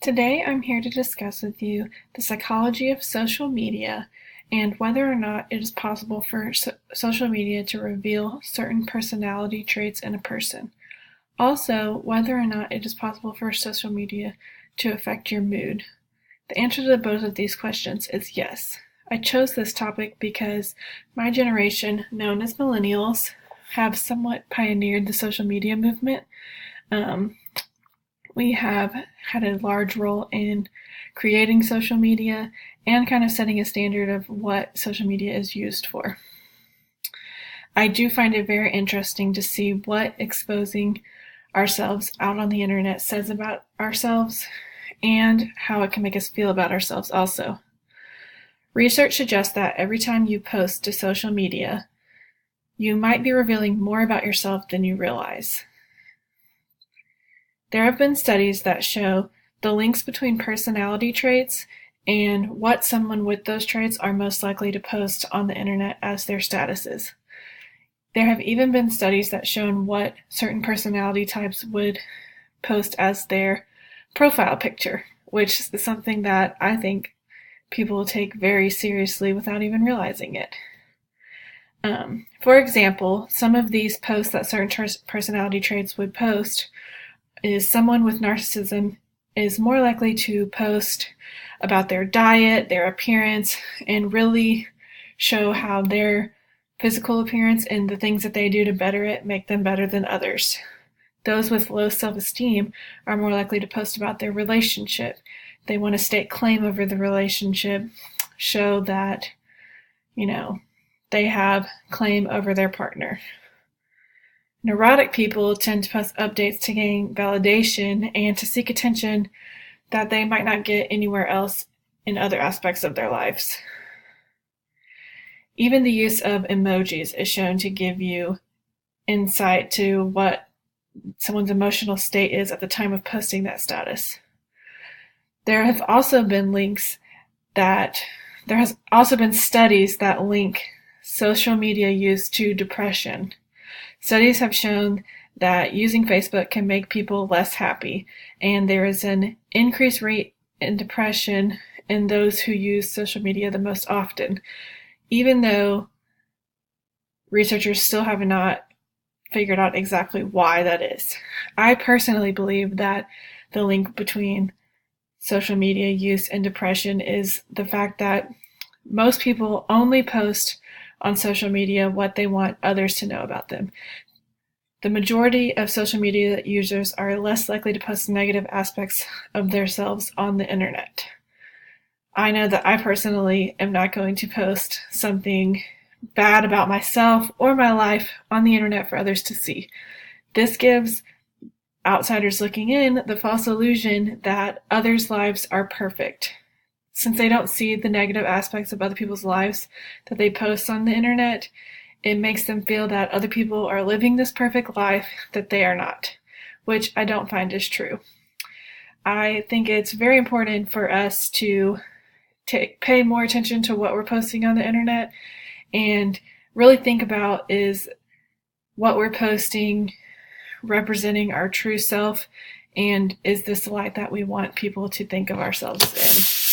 Today I'm here to discuss with you the psychology of social media and whether or not it is possible for social media to reveal certain personality traits in a person. Also, whether or not it is possible for social media to affect your mood. The answer to both of these questions is yes. I chose this topic because my generation, known as millennials, have somewhat pioneered the social media movement. Um, we have had a large role in creating social media and kind of setting a standard of what social media is used for. I do find it very interesting to see what exposing ourselves out on the internet says about ourselves and how it can make us feel about ourselves also. Research suggests that every time you post to social media, you might be revealing more about yourself than you realize. There have been studies that show the links between personality traits and what someone with those traits are most likely to post on the internet as their statuses. There have even been studies that shown what certain personality types would post as their profile picture, which is something that I think people take very seriously without even realizing it. For example, some of these posts that certain personality traits would post is someone with narcissism is more likely to post about their diet, their appearance, and really show how their physical appearance and the things that they do to better it make them better than others. Those with low self-esteem are more likely to post about their relationship. They want to stake claim over the relationship, show that, they have claim over their partner. Neurotic people tend to post updates to gain validation and to seek attention that they might not get anywhere else in other aspects of their lives. Even the use of emojis is shown to give you insight to what someone's emotional state is at the time of posting that status. There have also been studies that link social media use to depression. Studies have shown that using Facebook can make people less happy, and there is an increased rate in depression in those who use social media the most often, even though researchers still have not figured out exactly why that is. I personally believe that the link between social media use and depression is the fact that most people only post on social media what they want others to know about them. The majority of social media users are less likely to post negative aspects of themselves on the internet. I know that I personally am not going to post something bad about myself or my life on the internet for others to see. This gives outsiders looking in the false illusion that others' lives are perfect. Since they don't see the negative aspects of other people's lives that they post on the internet, it makes them feel that other people are living this perfect life that they are not, which I don't find is true. I think it's very important for us to pay more attention to what we're posting on the internet and really think about, is what we're posting representing our true self, and is this the light that we want people to think of ourselves in?